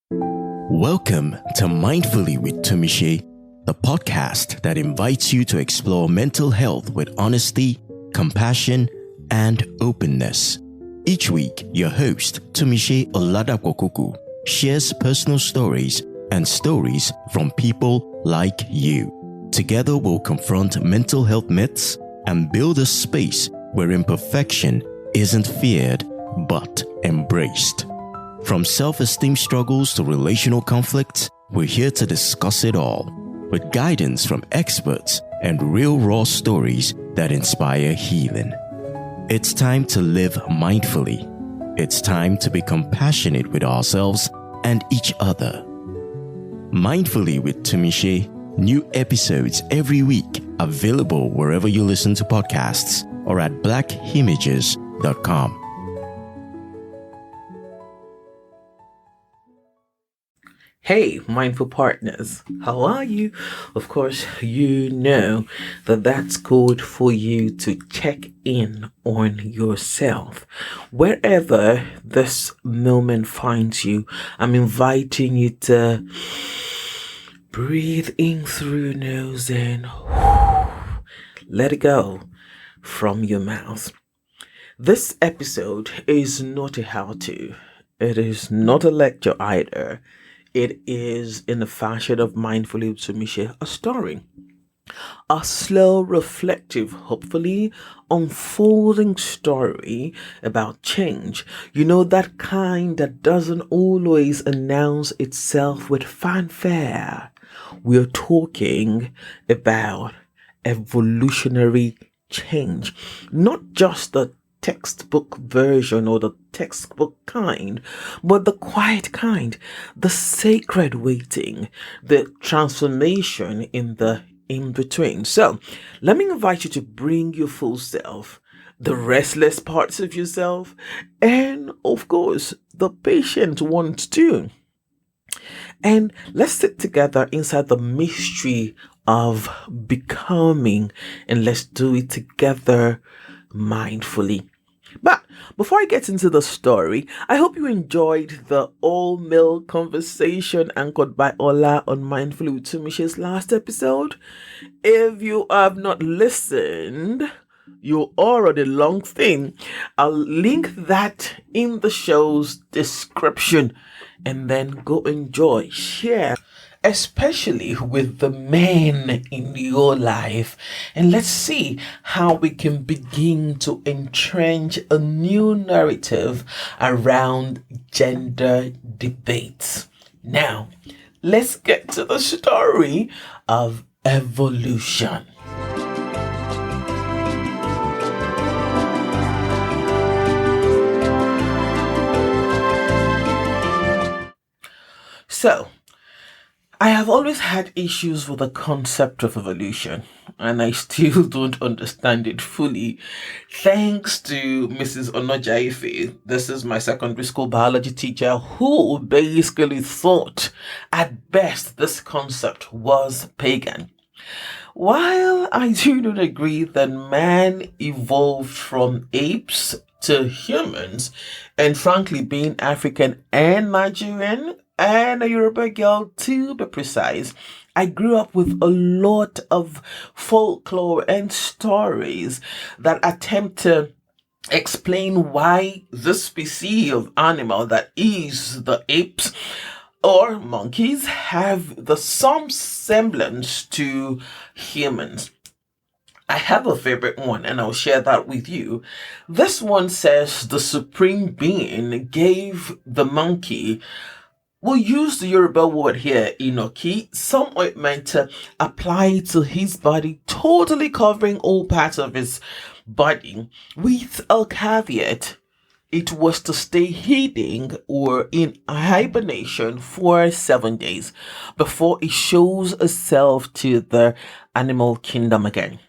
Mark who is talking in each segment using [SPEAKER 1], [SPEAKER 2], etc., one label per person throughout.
[SPEAKER 1] Welcome to Mindfully with Tumishe, the podcast that invites you to explore mental health with honesty, compassion, and openness. Each week, your host, Tumishe Oladapokuku, shares personal stories and stories from people like you. Together, we'll confront mental health myths and build a space where imperfection isn't feared but embraced. From self-esteem struggles to relational conflicts, we're here to discuss it all, with guidance from experts and real raw stories that inspire healing. It's time to live mindfully. It's time to be compassionate with ourselves and each other. Mindfully with Tumishe, new episodes every week, available wherever you listen to podcasts or at blackimages.com.
[SPEAKER 2] Hey, mindful partners, how are you? Of course, you know that that's code for you to check in on yourself. Wherever this moment finds you, I'm inviting you to breathe in through your nose and let it go from your mouth. This episode is not a how-to. It is not a lecture either. It is, in the fashion of Mindfully with Tumishe, a story. A slow, reflective, hopefully unfolding story about change. You know, that kind that doesn't always announce itself with fanfare. We're talking about evolutionary change. Not just the textbook version or the textbook kind, but the quiet kind, the sacred waiting, the transformation in the in-between. So let me invite you to bring your full self, the restless parts of yourself, and of course the patient ones too. And let's sit together inside the mystery of becoming, and let's do it together mindfully. But before I get into the story, I hope you enjoyed the all-male conversation anchored by Ola on Mindfully with Tumishe's last episode. If you have not listened, you are on a long thing. I'll link that in the show's description, and then go enjoy, share, especially with the men in your life. And let's see how we can begin to entrench a new narrative around gender debates. Now, let's get to the story of evolution. So, I have always had issues with the concept of evolution, and I still don't understand it fully. Thanks to Mrs. Onojaife, this is my secondary school biology teacher, who basically thought at best this concept was pagan. While I do not agree that man evolved from apes to humans, and frankly, being African and Nigerian, and a Yoruba girl to be precise, I grew up with a lot of folklore and stories that attempt to explain why this species of animal, that is the apes or monkeys, have some semblance to humans. I have a favorite one, and I'll share that with you. This one says the supreme being gave the monkey, we'll use the Yoruba word here, inoki, some ointment to apply to his body, totally covering all parts of his body, with a caveat. It was to stay hidden or in hibernation for 7 days before it shows itself to the animal kingdom again.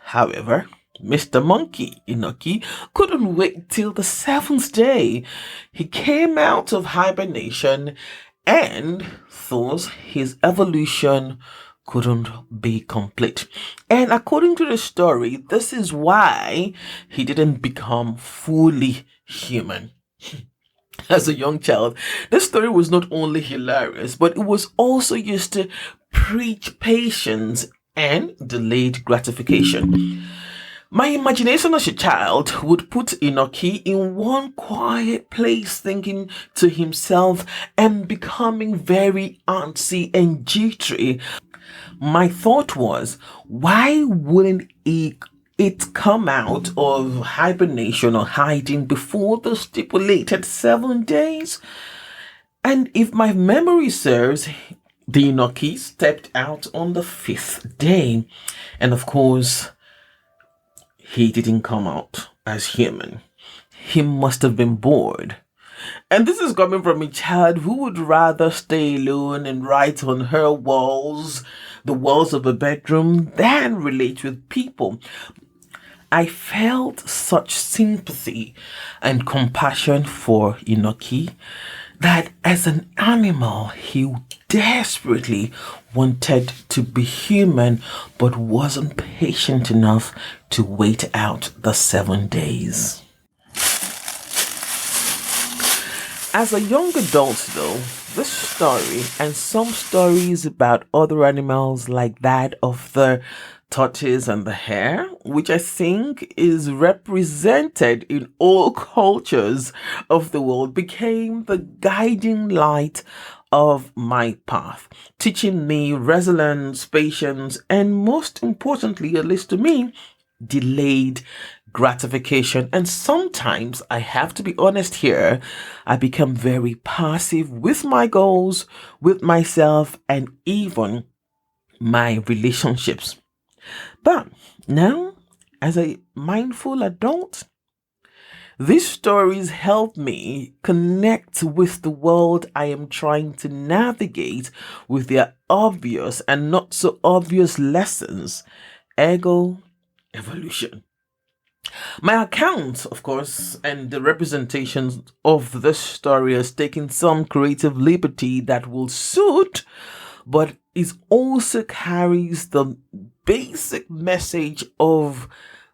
[SPEAKER 2] However, Mr. Monkey, Inoki, couldn't wait till the 7th day. He came out of hibernation, and thus his evolution couldn't be complete. And according to the story, this is why he didn't become fully human. As a young child, this story was not only hilarious, but it was also used to preach patience and delayed gratification. My imagination as a child would put Inoki in one quiet place, thinking to himself and becoming very antsy and jittery. My thought was, why wouldn't it come out of hibernation or hiding before the stipulated 7 days? And if my memory serves, the Inoki stepped out on the fifth day. And of course, he didn't come out as human. He must have been bored. And this is coming from a child who would rather stay alone and write on her walls, the walls of a bedroom, than relate with people. I felt such sympathy and compassion for Inoki that as an animal, he desperately wanted to be human but wasn't patient enough to wait out the 7 days. As a young adult, though, this story and some stories about other animals like that of the tortoise and the hare, which I think is represented in all cultures of the world, became the guiding light of my path, teaching me resilience, patience, and most importantly, at least to me, delayed gratification. And sometimes, I have to be honest here, I become very passive with my goals, with myself, and even my relationships. But now, as a mindful adult, these stories help me connect with the world I am trying to navigate with their obvious and not so obvious lessons. Ego, evolution. My account, of course, and the representation of this story has taken some creative liberty that will suit, but it also carries the basic message of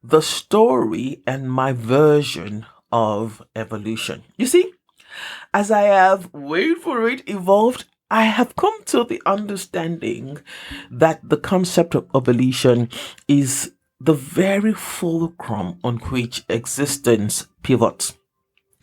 [SPEAKER 2] the story and my version of evolution. You see, as I have, wait for it, evolved, I have come to the understanding that the concept of evolution is the very fulcrum on which existence pivots.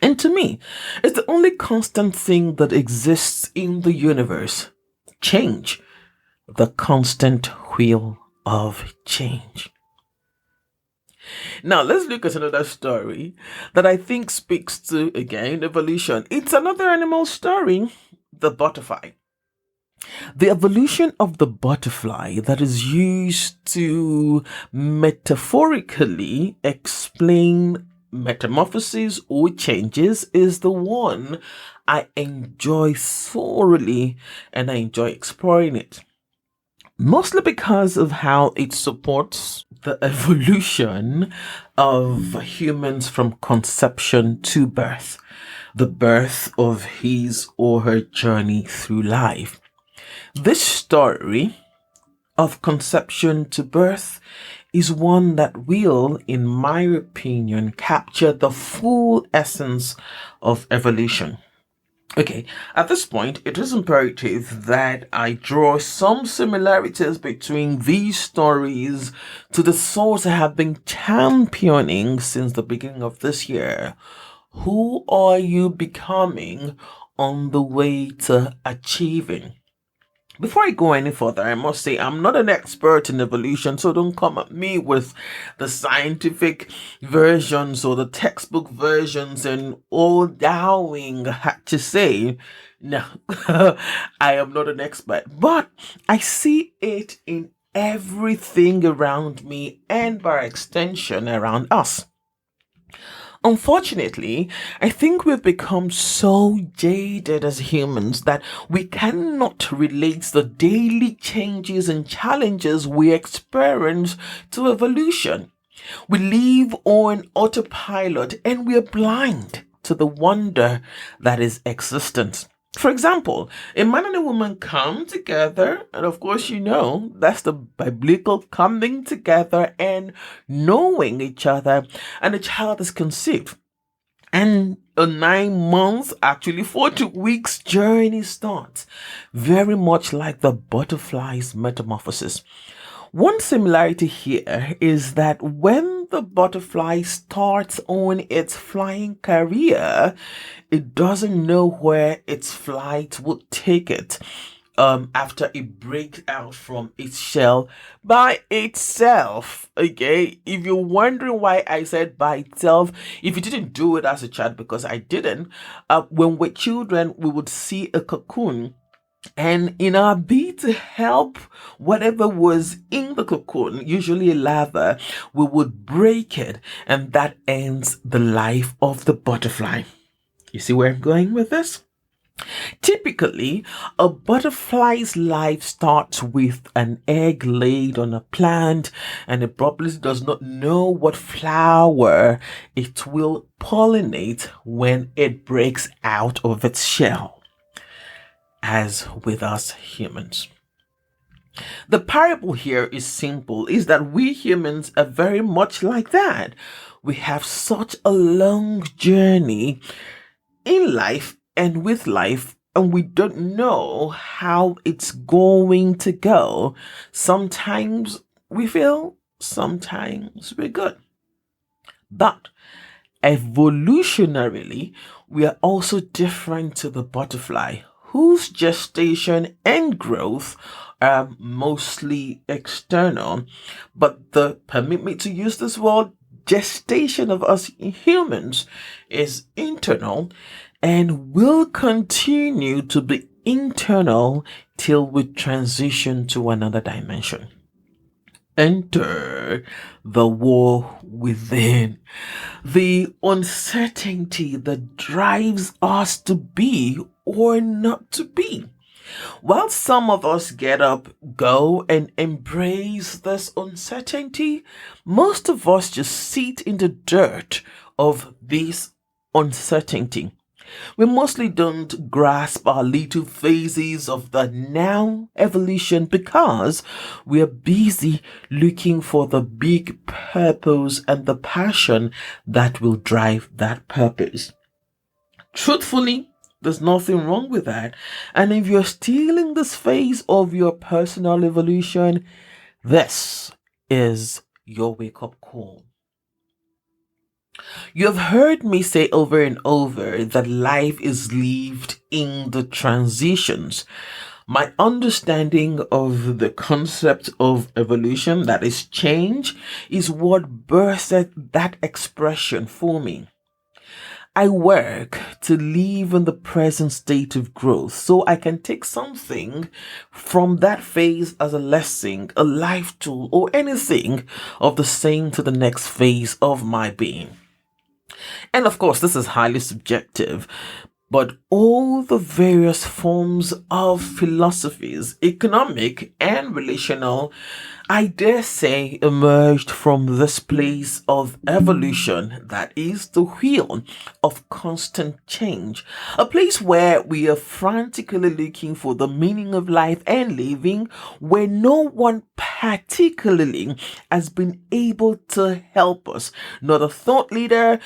[SPEAKER 2] And to me, it's the only constant thing that exists in the universe. Change. The constant wheel of change. Now, let's look at another story that I think speaks to, again, evolution. It's another animal story, the butterfly. The evolution of the butterfly that is used to metaphorically explain metamorphosis or changes is the one I enjoy thoroughly, and I enjoy exploring it. Mostly because of how it supports the evolution of humans from conception to birth, the birth of his or her journey through life. This story of conception to birth is one that will, in my opinion, capture the full essence of evolution. Okay, at this point, it is imperative that I draw some similarities between these stories to the thoughts I have been championing since the beginning of this year. Who are you becoming on the way to achieving? Before I go any further, I must say I'm not an expert in evolution, so don't come at me with the scientific versions or the textbook versions and all thouing had to say. No, I am not an expert, but I see it in everything around me and by extension around us. Unfortunately, I think we've become so jaded as humans that we cannot relate the daily changes and challenges we experience to evolution. We live on autopilot and we are blind to the wonder that is existence. For example, a man and a woman come together, and of course, that's the biblical coming together and knowing each other, and a child is conceived. And a 9 months, actually 40 weeks journey starts, very much like the butterfly's metamorphosis. One similarity here is that when the butterfly starts on its flying career, it doesn't know where its flight will take it. After it breaks out from its shell by itself. Okay, if you're wondering why I said by itself, if you didn't do it as a child, because I didn't, when we're children, we would see a cocoon, and in our bid to help whatever was in the cocoon, usually lava, we would break it, and that ends the life of the butterfly. You see where I'm going with this? Typically, a butterfly's life starts with an egg laid on a plant, and it probably does not know what flower it will pollinate when it breaks out of its shell, as with us humans. The parable here is simple, is that we humans are very much like that. We have such a long journey in life and with life, and we don't know how it's going to go. Sometimes we fail, sometimes we're good. But evolutionarily, we are also different to the butterfly, whose gestation and growth are mostly external. But permit me to use this word, gestation of us humans is internal and will continue to be internal till we transition to another dimension. Enter the war within, the uncertainty that drives us to be or not to be. While some of us get up, go, and embrace this uncertainty, most of us just sit in the dirt of this uncertainty. We mostly don't grasp our little phases of the now evolution because we are busy looking for the big purpose and the passion that will drive that purpose. Truthfully, there's nothing wrong with that. And if you're still in this phase of your personal evolution, this is your wake up call. You've heard me say over and over that life is lived in the transitions. My understanding of the concept of evolution, that is change, is what birthed that expression for me. I work to live in the present state of growth so I can take something from that phase as a lesson, a life tool, or anything of the same to the next phase of my being. And of course, this is highly subjective, but all the various forms of philosophies, economic and relational, I dare say, emerged from this place of evolution, that is the wheel of constant change, a place where we are frantically looking for the meaning of life and living, where no one particularly has been able to help us, not a thought leader,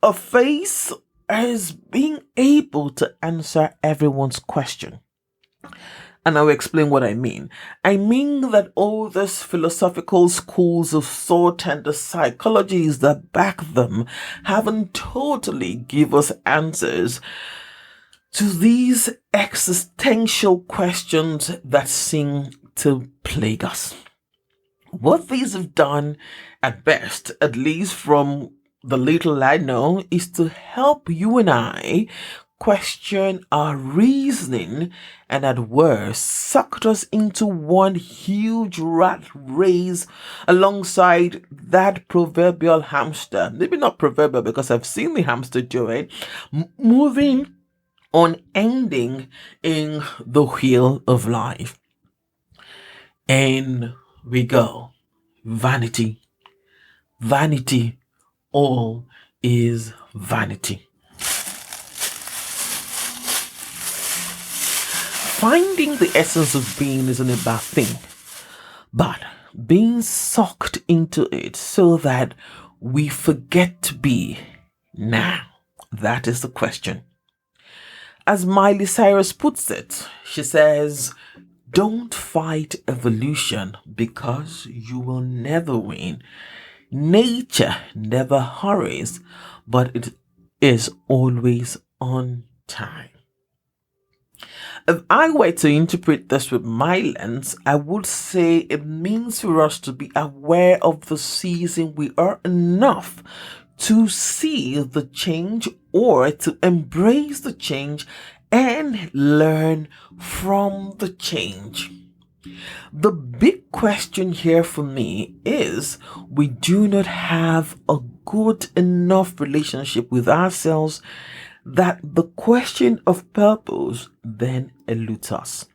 [SPEAKER 2] a face, as being able to answer everyone's question. And I'll explain what I mean. I mean that all these philosophical schools of thought and the psychologies that back them haven't totally give us answers to these existential questions that seem to plague us. What these have done, at best, at least from the little I know, is to help you and I question our reasoning, and at worst sucked us into one huge rat race alongside that proverbial hamster. Maybe not proverbial because I've seen the hamster do it, moving on, ending in the wheel of life. And we go. Vanity. Vanity. All is vanity. Finding the essence of being isn't a bad thing, but being sucked into it so that we forget to be now That is the question. As Miley Cyrus puts it, she says, don't fight evolution because you will never win. Nature never hurries, but it is always on time. If I were to interpret this with my lens, I would say it means for us to be aware of the season we are enough to see the change or to embrace the change and learn from the change. The big question here for me is we do not have a good enough relationship with ourselves that the question of purpose then eludes us.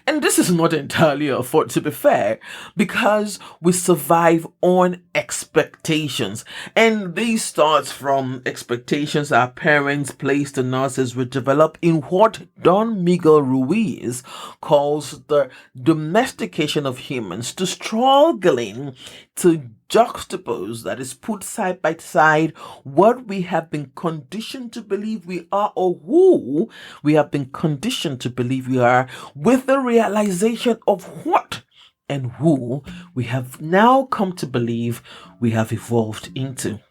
[SPEAKER 2] And this is not entirely our fault, to be fair, because we survive on expectations. And these starts from expectations our parents placed on us as we develop in what Don Miguel Ruiz calls the domestication of humans, to struggling to juxtapose, that is, put side by side what we have been conditioned to believe we are or who we have been conditioned to believe we are with the realization of what and who we have now come to believe we have evolved into.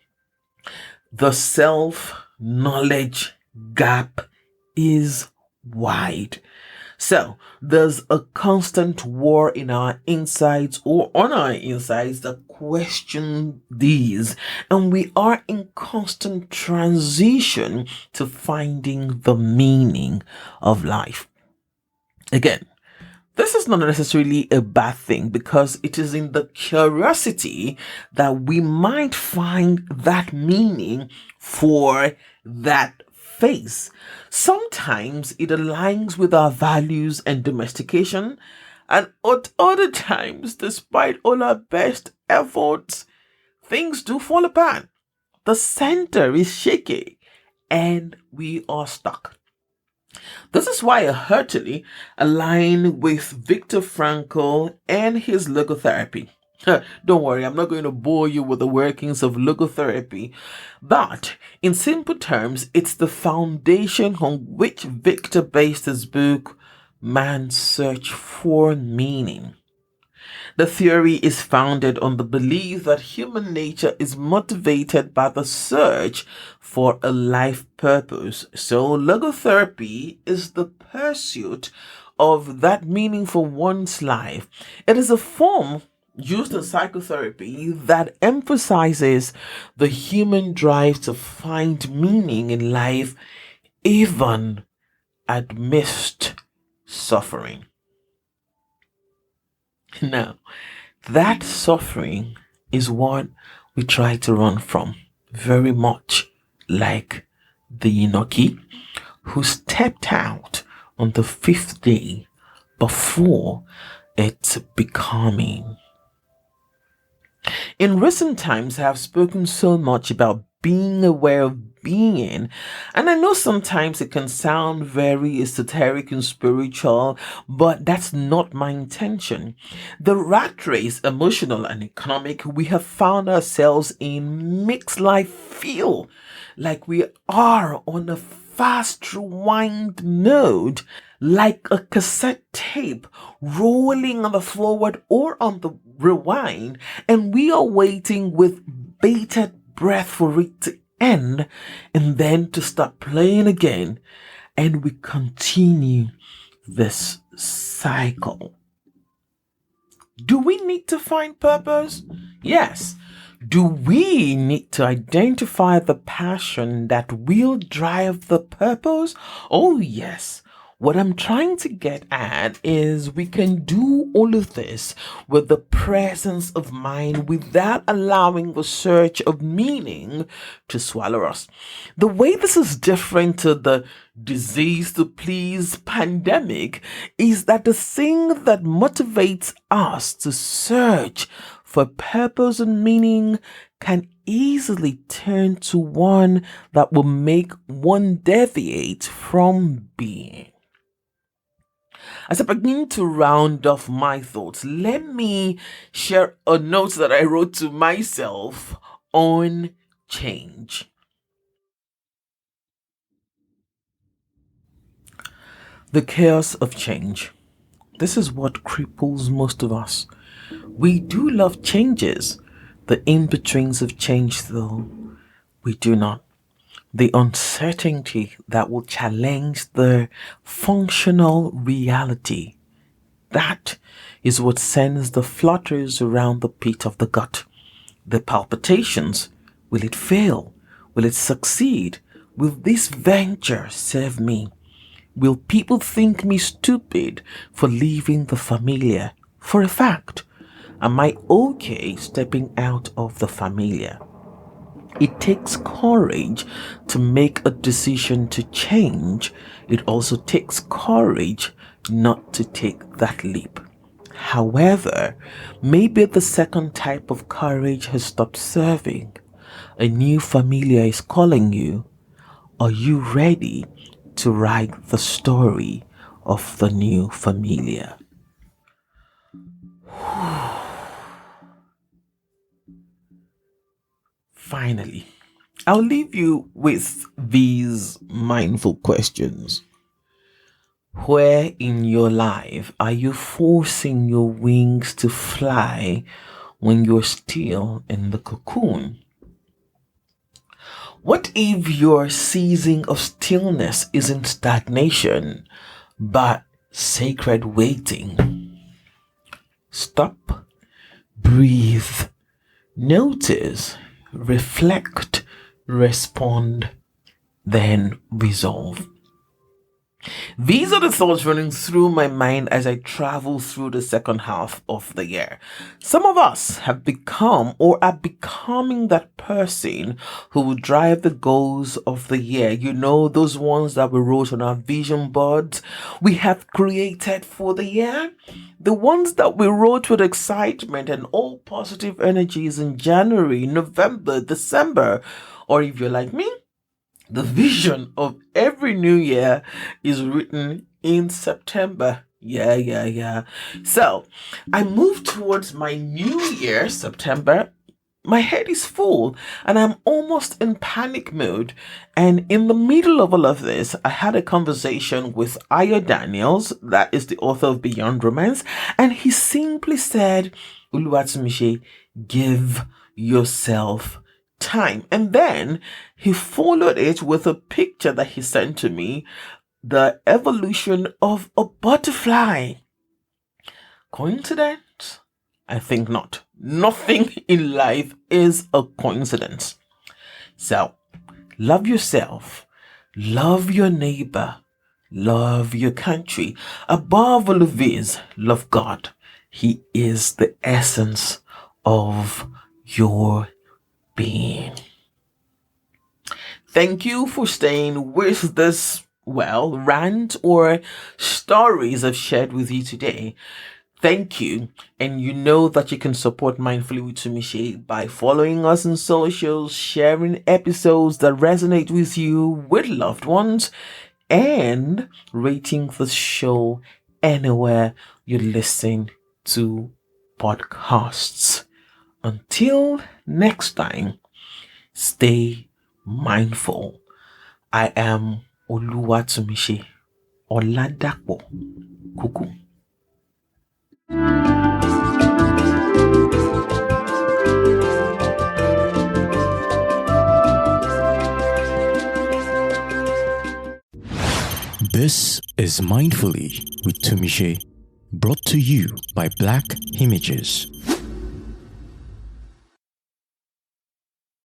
[SPEAKER 2] The self-knowledge gap is wide. So, there's a constant war in our insides or on our insides that question these, and we are in constant transition to finding the meaning of life. Again, this is not necessarily a bad thing because it is in the curiosity that we might find that meaning for that phase. Sometimes it aligns with our values and domestication, and at other times, despite all our best efforts, things do fall apart. The center is shaky and we are stuck. This is why I heartily align with Viktor Frankl and his logotherapy. Don't worry, I'm not going to bore you with the workings of logotherapy, but in simple terms, it's the foundation on which Victor based his book, Man's Search for Meaning. The theory is founded on the belief that human nature is motivated by the search for a life purpose. So, logotherapy is the pursuit of that meaning for one's life. It is a form used in psychotherapy that emphasizes the human drive to find meaning in life, even amidst suffering. Now, that suffering is what we try to run from, very much like the Enochi who stepped out on the fifth day before its becoming. In recent times, I have spoken so much about being aware of being, and I know sometimes it can sound very esoteric and spiritual, but that's not my intention. The rat race, emotional and economic, we have found ourselves in makes life feel like we are on a fast rewind mode, like a cassette tape rolling on the forward or on the rewind, and we are waiting with bated breath for it to end and then to start playing again, and we continue this cycle. Do we need to find purpose? Yes. Do we need to identify the passion that will drive the purpose? Oh, yes. What I'm trying to get at is we can do all of this with the presence of mind without allowing the search of meaning to swallow us. The way this is different to the disease to please pandemic is that the thing that motivates us to search for purpose and meaning can easily turn to one that will make one deviate from being. As I begin to round off my thoughts, let me share a note that I wrote to myself on change. The chaos of change. This is what cripples most of us. We do love changes. The in-betweens of change, though, we do not. The uncertainty that will challenge the functional reality. That is what sends the flutters around the pit of the gut. The palpitations. Will it fail? Will it succeed? Will this venture serve me? Will people think me stupid for leaving the familiar? For a fact, am I okay stepping out of the familiar? It takes courage to make a decision to change. It also takes courage not to take that leap. However, maybe the second type of courage has stopped serving. A new familiar is calling you. Are you ready to write the story of the new familiar? Finally, I'll leave you with these mindful questions. Where in your life are you forcing your wings to fly when you're still in the cocoon? What if your season of stillness isn't stagnation, but sacred waiting? Stop, breathe, notice, reflect, respond, then resolve. These are the thoughts running through my mind as I travel through the second half of the year. Some of us have become or are becoming that person who will drive the goals of the year. You know, those ones that we wrote on our vision boards we have created for the year. The ones that we wrote with excitement and all positive energies in January, November, December, or if you're like me, the vision of every new year is written in September. Yeah. So I move towards my new year, September. My head is full and I'm almost in panic mode. And in the middle of all of this, I had a conversation with Ayo Daniels, that is the author of Beyond Romance. And he simply said, Uluwatumishi, give yourself time. And then he followed it with a picture that he sent to me, the evolution of a butterfly. Coincidence? I think not. Nothing in life is a coincidence. So, love yourself, love your neighbor, love your country. Above all of this, love God. He is the essence of your being. Thank you for staying with this, rant or stories I've shared with you today. Thank you. And you know that you can support Mindfully with Tumiche by following us on socials, sharing episodes that resonate with you with loved ones, and rating the show anywhere you listen to podcasts. Until next time, stay mindful. I am Oluwatumishi Oladapo Kuku.
[SPEAKER 1] This is Mindfully with Tumiche, brought to you by Black Images.